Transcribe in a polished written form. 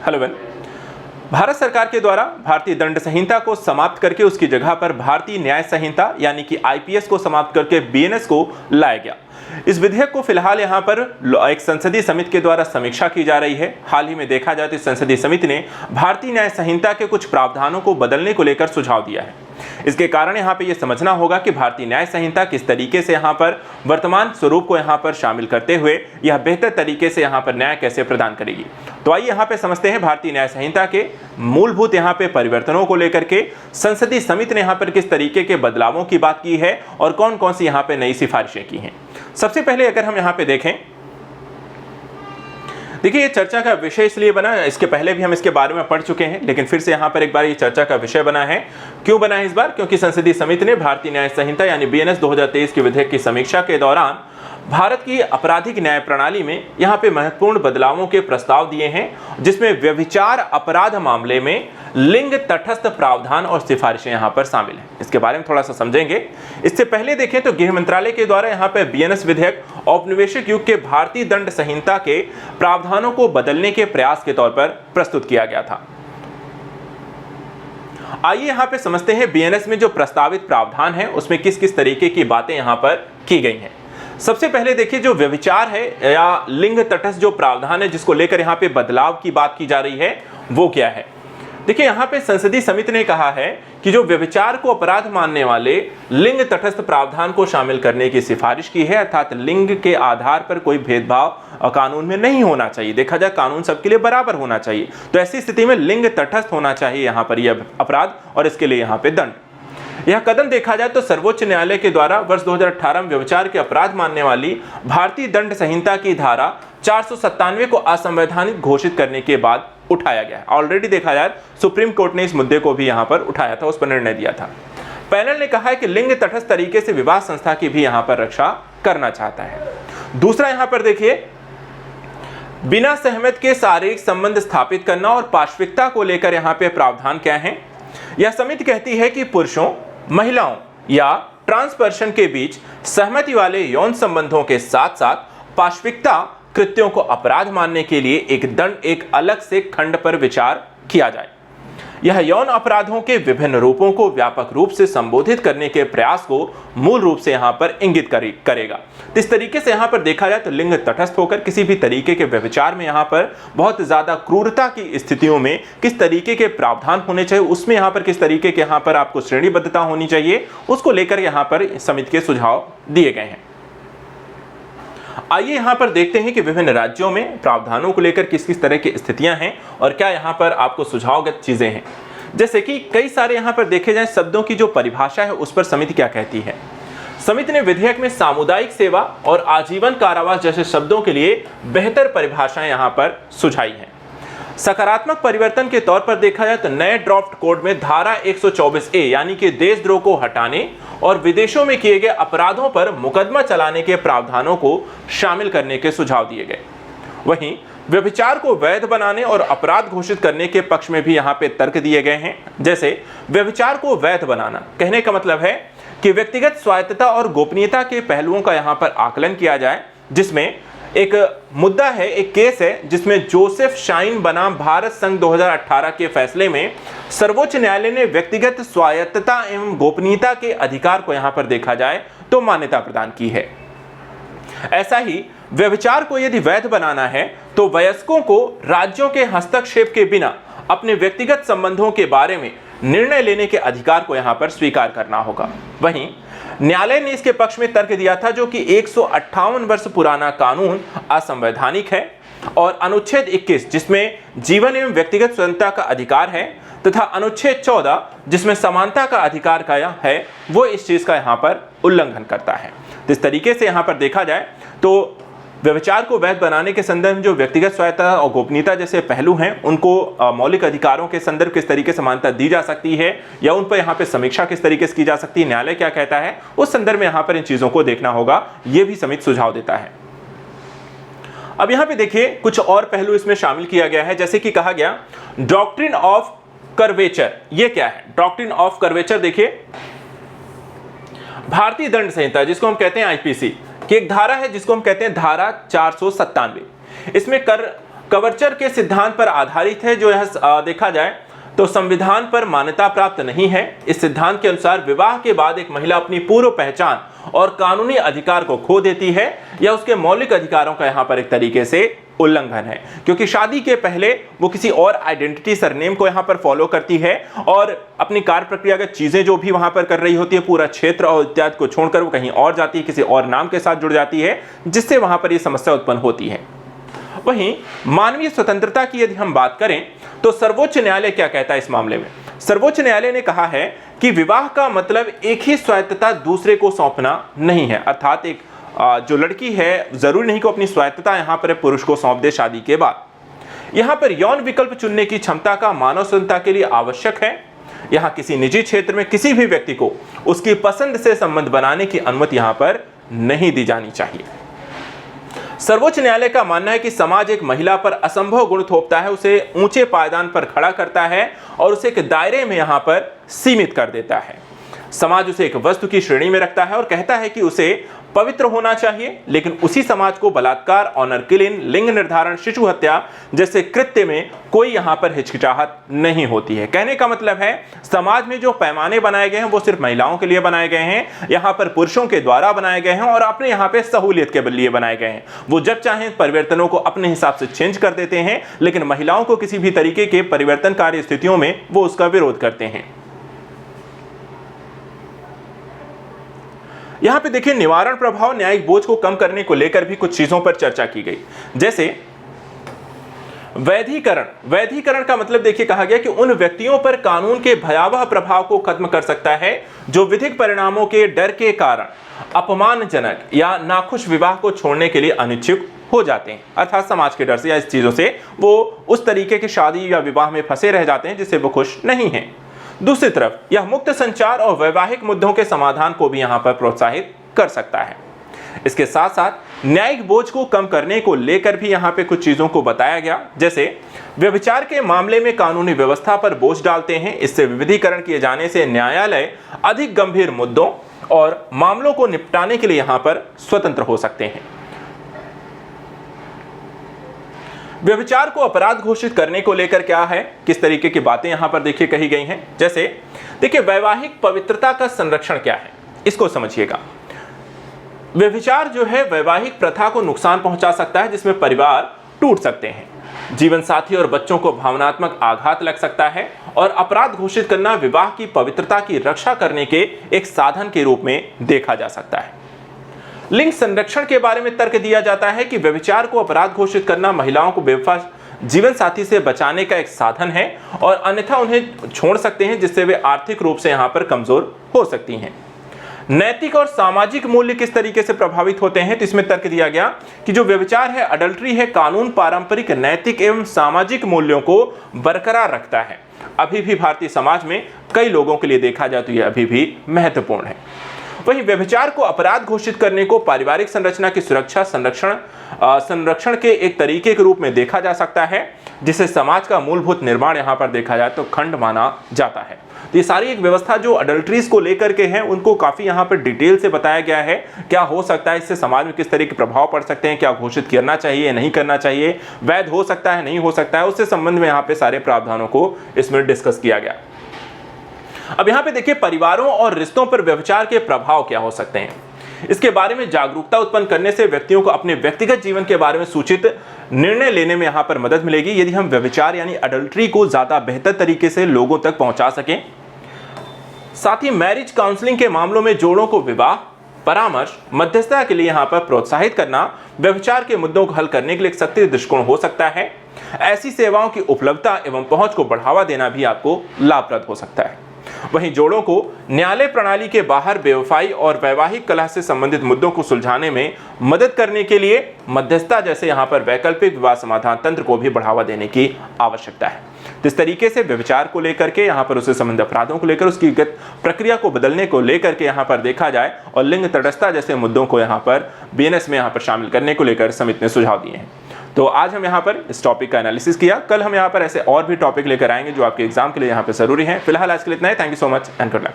Hello बहन। भारत सरकार के द्वारा भारतीय दंड संहिता को समाप्त करके उसकी जगह पर भारतीय न्याय संहिता यानी कि आईपीएस को समाप्त करके बीएनएस को लाया गया। इस विधेयक को फिलहाल यहाँ पर एक संसदीय समिति के द्वारा समीक्षा की जा रही है। हाल ही में देखा जाए तो इस संसदीय समिति ने भारतीय न्याय संहिता के कुछ प्रावधानों को बदलने को लेकर सुझाव दिया है। इसके कारण यहाँ पे ये समझना होगा कि भारतीय न्याय संहिता किस तरीके से यहाँ पर वर्तमान स्वरूप को यहाँ पर शामिल करते हुए यह बेहतर तरीके से यहाँ पर न्याय कैसे प्रदान करेगी। तो आइए यहाँ पे समझते हैं भारतीय न्याय संहिता के मूलभूत यहाँ पे परिवर्तनों को लेकर के संसदीय समिति ने यहाँ पर किस तरीके के बदलावों की बात की है और कौन कौन सी यहाँ पे नई सिफारिशें की हैं। सबसे पहले अगर हम यहाँ पे देखें, देखिए ये चर्चा का विषय इसलिए बना, इसके पहले भी हम इसके बारे में पढ़ चुके हैं, लेकिन फिर से यहाँ पर एक बार ये चर्चा का विषय बना है। क्यों बना है इस बार? क्योंकि संसदीय समिति ने भारतीय न्याय संहिता यानी बीएनएस 2023 के विधेयक की समीक्षा के दौरान भारत की आपराधिक न्याय प्रणाली में यहाँ पे महत्वपूर्ण बदलावों के प्रस्ताव दिए हैं, जिसमें व्यभिचार अपराध मामले में लिंग तटस्थ प्रावधान और सिफारिशें यहाँ पर शामिल हैं। इसके बारे में थोड़ा सा समझेंगे। इससे पहले देखें तो गृह मंत्रालय के द्वारा यहाँ पे बीएनएस विधेयक औपनिवेशिक युग के भारतीय दंड संहिता के प्रावधानों को बदलने के प्रयास के तौर पर प्रस्तुत किया गया था। आइए यहाँ पे समझते हैं बीएनएस में जो प्रस्तावित प्रावधान है उसमें किस किस तरीके की बातें यहाँ पर की गई हैं। सबसे पहले देखिए जो व्यभिचार है या लिंग तटस्थ जो प्रावधान है जिसको लेकर यहाँ पे बदलाव की बात की जा रही है वो क्या है। देखिए यहाँ पे संसदीय समिति ने कहा है कि जो व्यभिचार को अपराध मानने वाले लिंग तटस्थ प्रावधान को शामिल करने की सिफारिश की है, अर्थात लिंग के आधार पर कोई भेदभाव कानून में नहीं होना चाहिए। देखा जाए कानून सबके लिए बराबर होना चाहिए, तो ऐसी स्थिति में लिंग तटस्थ होना चाहिए यहाँ पर यह अपराध और इसके लिए यहाँ पे दंड। यह कदम देखा जाए तो सर्वोच्च न्यायालय के द्वारा वर्ष 2018 में व्यभिचार के अपराध मानने वाली भारतीय दंड संहिता की धारा 497 को असंवैधानिक घोषित करने के बाद उठाया गया है। ऑलरेडी देखा जाए सुप्रीम कोर्ट ने इस मुद्दे को भी यहाँ पर उठाया था, उस पर निर्णय दिया था। पैनल ने कहा है कि लिंग तटस्थ तरीके से विवाह संस्था की भी यहाँ पर रक्षा करना चाहता है। दूसरा यहाँ पर देखिए बिना सहमति के शारीरिक संबंध स्थापित करना और पार्श्विकता को लेकर यहाँ पे प्रावधान क्या है। यह समिति कहती है कि पुरुषों, महिलाओं या ट्रांस पर्सन के बीच सहमति वाले यौन संबंधों के साथ साथ पार्श्विकता कृत्यों को अपराध मानने के लिए एक अलग से खंड पर विचार किया जाए। यह यौन अपराधों के विभिन्न रूपों को व्यापक रूप से संबोधित करने के प्रयास को मूल रूप से यहाँ पर इंगित करेगा। इस तरीके से यहाँ पर देखा जाए तो लिंग तटस्थ होकर किसी भी तरीके के व्यभिचार में यहाँ पर बहुत ज्यादा क्रूरता की स्थितियों में किस तरीके के प्रावधान होने चाहिए, उसमें यहाँ पर किस तरीके के यहाँ पर आपको श्रेणीबद्धता होनी चाहिए, उसको लेकर यहाँ पर समिति के सुझाव दिए गए हैं। आइए यहाँ पर देखते हैं कि विभिन्न राज्यों में प्रावधानों को लेकर किस किस तरह की स्थितियां हैं और क्या यहाँ पर आपको सुझावगत चीजें हैं। जैसे कि कई सारे यहाँ पर देखे जाएं शब्दों की जो परिभाषा है उस पर समिति क्या कहती है। समिति ने विधेयक में सामुदायिक सेवा और आजीवन कारावास जैसे शब्दों के लिए बेहतर परिभाषाएं यहाँ पर सुझाई हैं। सकारात्मक परिवर्तन के तौर पर देखा जाए तो नए ड्राफ्ट कोड में धारा 124A यानी कि देशद्रोह को हटाने और विदेशों में किए गए अपराधों पर मुकदमा चलाने के प्रावधानों को शामिल करने के सुझाव दिए गए। वहीं व्यभिचार को वैध बनाने और अपराध घोषित करने के पक्ष में भी यहाँ पे तर्क दिए गए हैं। जैसे व्यभिचार को वैध बनाना कहने का मतलब है कि व्यक्तिगत स्वायत्तता और गोपनीयता के पहलुओं का यहाँ पर आकलन किया जाए, जिसमें एक मुद्दा है, एक केस है जिसमें जोसेफ शाइन बनाम भारत संघ 2018 के फैसले में सर्वोच्च न्यायालय ने व्यक्तिगत स्वायत्तता एवं गोपनीयता के अधिकार को यहां पर देखा जाए तो मान्यता प्रदान की है। ऐसा ही व्यभिचार को यदि वैध बनाना है तो वयस्कों को राज्यों के हस्तक्षेप के बिना अपने व्यक्तिगत संबंधों के बारे में निर्णय लेने के अधिकार को यहां पर स्वीकार करना होगा। वहीं न्यायालय ने इसके पक्ष में तर्क दिया था जो कि 158 वर्ष पुराना कानून असंवैधानिक है और अनुच्छेद 21 जिसमें जीवन एवं व्यक्तिगत स्वतंत्रता का अधिकार है तथा अनुच्छेद 14 जिसमें समानता का अधिकार का है वो इस चीज का यहाँ पर उल्लंघन करता है। तो इस तरीके से यहाँ पर देखा जाए तो व्यभिचार को वैध बनाने के संदर्भ में जो व्यक्तिगत स्वायत्तता और गोपनीयता जैसे पहलू हैं उनको मौलिक अधिकारों के संदर्भ किस तरीके से मान्यता दी जा सकती है या उन पर यहाँ पे समीक्षा किस तरीके से की जा सकती है, न्यायालय क्या कहता है, उस संदर्भ में यहाँ पर इन चीजों को देखना होगा। ये भी समिति सुझाव देता है। अब यहाँ पे देखिए कुछ और पहलू इसमें शामिल किया गया है, जैसे कि कहा गया डॉक्ट्रिन ऑफ कर्वेचर। ये क्या है डॉक्ट्रिन ऑफ कर्वेचर? देखिए भारतीय दंड संहिता जिसको हम कहते हैं आईपीसी की एक धारा है जिसको हम कहते हैं धारा 497। इसमें कर कवर्चर के सिद्धांत पर आधारित है, जो यह देखा जाए तो संविधान पर मान्यता प्राप्त नहीं है। इस सिद्धांत के अनुसार विवाह के बाद एक महिला अपनी पूर्व पहचान और कानूनी अधिकार को खो देती है, या उसके मौलिक अधिकारों का यहाँ पर एक तरीके से उल्लंघन है, क्योंकि शादी के पहले वो किसी और आइडेंटिटी सरनेम को यहाँ पर फॉलो करती है और अपनी कार्य प्रक्रियागत चीजें जो भी वहां पर कर रही होती है, पूरा क्षेत्र और इत्यादि को छोड़कर वो कहीं और जाती है, किसी और नाम के साथ जुड़ जाती है, जिससे वहां पर ये समस्या उत्पन्न होती है। वहीं मानवीय स्वतंत्रता की यदि हम बात करें तो सर्वोच्च न्यायालय क्या कहता है इस मामले में? सर्वोच्च न्यायालय ने कहा है कि विवाह का मतलब एक ही स्वायत्तता दूसरे को सौंपना नहीं है, अर्थात एक जो लड़की है जरूरी नहीं कि अपनी स्वायत्तता यहां पर पुरुष को सौंप दे शादी के बाद। यहां पर यौन विकल्प चुनने की क्षमता का मानव स्वतंत्रता के लिए आवश्यक है। यहां किसी निजी क्षेत्र में किसी भी व्यक्ति को उसकी पसंद से संबंध बनाने की अनुमति यहां पर नहीं दी जानी चाहिए। सर्वोच्च न्यायालय का मानना है कि समाज एक महिला पर असंभव गुण थोपता है, उसे ऊंचे पायदान पर खड़ा करता है और उसे एक दायरे में यहां पर सीमित कर देता है। समाज उसे एक वस्तु की श्रेणी में रखता है और कहता है कि उसे पवित्र होना चाहिए, लेकिन उसी समाज को बलात्कार, ऑनर किलिंग, लिंग निर्धारण, शिशु हत्या जैसे कृत्य में कोई यहां पर हिचकिचाहट नहीं होती है। कहने का मतलब है समाज में जो पैमाने बनाए गए हैं वो सिर्फ महिलाओं के लिए बनाए गए हैं, यहां पर पुरुषों के द्वारा बनाए गए हैं और अपने यहां पे सहूलियत के लिए बनाए गए हैं। वो जब चाहें परिवर्तनों को अपने हिसाब से चेंज कर देते हैं, लेकिन महिलाओं को किसी भी तरीके के परिवर्तनकारी स्थितियों में वो उसका विरोध करते हैं। यहां पे देखिए निवारण प्रभाव, न्यायिक बोझ को कम करने को लेकर भी कुछ चीजों पर चर्चा की गई, जैसे वैधीकरण। वैधीकरण का मतलब देखिए कहा गया कि उन व्यक्तियों पर कानून के भयावह प्रभाव को खत्म कर सकता है जो विधिक परिणामों के डर के कारण अपमानजनक या नाखुश विवाह को छोड़ने के लिए अनिच्छुक हो जाते हैं, अर्थात समाज के डर से या इस चीजों से वो उस तरीके की शादी या विवाह में फंसे रह जाते हैं जिससे वो खुश नहीं हैं। दूसरी तरफ यह मुक्त संचार और वैवाहिक मुद्दों के समाधान को भी यहां पर प्रोत्साहित कर सकता है। इसके साथ साथ न्यायिक बोझ को कम करने को लेकर भी यहां पे कुछ चीजों को बताया गया, जैसे व्यभिचार के मामले में कानूनी व्यवस्था पर बोझ डालते हैं। इससे विविधीकरण किए जाने से न्यायालय अधिक गंभीर मुद्दों और मामलों को निपटाने के लिए यहां पर स्वतंत्र हो सकते हैं। व्यभिचार को अपराध घोषित करने को लेकर क्या है, किस तरीके की बातें यहां पर देखिए कही गई हैं, जैसे देखिए वैवाहिक पवित्रता का संरक्षण क्या है, इसको समझिएगा। व्यभिचार जो है वैवाहिक प्रथा को नुकसान पहुंचा सकता है, जिसमें परिवार टूट सकते हैं, जीवन साथी और बच्चों को भावनात्मक आघात लग सकता है, और अपराध घोषित करना विवाह की पवित्रता की रक्षा करने के एक साधन के रूप में देखा जा सकता है। लिंग संरक्षण के बारे में तर्क दिया जाता है कि व्यभिचार को अपराध घोषित करना महिलाओं को बेवफा जीवन साथी से बचाने का एक साधन है और अन्यथा उन्हें छोड़ सकते हैं, जिससे वे आर्थिक रूप से यहां पर कमजोर हो सकती हैं। नैतिक और सामाजिक मूल्य किस तरीके से प्रभावित होते हैं, तो इसमें तर्क दिया गया कि जो व्यभिचार है, अडल्ट्री है, कानून पारंपरिक नैतिक एवं सामाजिक मूल्यों को बरकरार रखता है। अभी भी भारतीय समाज में कई लोगों के लिए देखा जाए तो यह अभी भी महत्वपूर्ण है। वहीं व्यभिचार को अपराध घोषित करने को पारिवारिक संरचना की सुरक्षा संरक्षण के एक तरीके के रूप में देखा जा सकता है, जिसे समाज का मूलभूत निर्माण यहां पर देखा जाए तो खंड माना जाता है। तो ये सारी एक व्यवस्था जो अडल्ट्रीज को लेकर के हैं, उनको काफी यहां पर डिटेल से बताया गया है, क्या हो सकता है, इससे समाज में किस तरह के प्रभाव पड़ सकते हैं, क्या घोषित करना चाहिए नहीं करना चाहिए, वैध हो सकता है नहीं हो सकता है, उससे संबंध में यहाँ पे सारे प्रावधानों को इसमें डिस्कस किया गया। अब यहां पे देखिए परिवारों और रिश्तों पर व्यभिचार के प्रभाव क्या हो सकते हैं, इसके बारे में जागरूकता उत्पन्न करने से व्यक्तियों को अपने व्यक्तिगत जीवन के बारे में सूचित निर्णय लेने में यहां पर मदद मिलेगी, यदि हम व्यभिचार यानी अडल्ट्री को ज्यादा बेहतर तरीके से लोगों तक पहुंचा सकें। साथ ही मैरिज काउंसलिंग के मामलों में जोड़ों को विवाह परामर्श मध्यस्थता के लिए यहां पर प्रोत्साहित करना व्यभिचार के मुद्दों को हल करने के लिए एक सक्रिय दृष्टिकोण हो सकता है। ऐसी सेवाओं की उपलब्धता एवं पहुंच को बढ़ावा देना भी आपको लाभप्रद हो सकता है। वहीं जोड़ों को न्यायालय प्रणाली के बाहर बेवफाई और वैवाहिक कलह से संबंधित मुद्दों को सुलझाने में मदद करने के लिए मध्यस्थता जैसे यहां पर वैकल्पिक विवाह समाधान तंत्र को भी बढ़ावा देने की आवश्यकता है। तो इस तरीके से व्यभिचार को लेकर के यहां पर उससे संबंधित अपराधों को लेकर उसकी प्रक्रिया को बदलने को लेकर के यहां पर देखा जाए और लिंग तटस्थता जैसे मुद्दों को यहां पर बीएनएस में यहां पर शामिल करने को लेकर समिति ने सुझाव दिए हैं। तो आज हम यहाँ पर इस टॉपिक का एनालिसिस किया, कल हम यहाँ पर ऐसे और भी टॉपिक लेकर आएंगे जो आपके एग्जाम के लिए यहाँ पे जरूरी है। फिलहाल आज के लिए इतना ही। Thank you so much and good luck.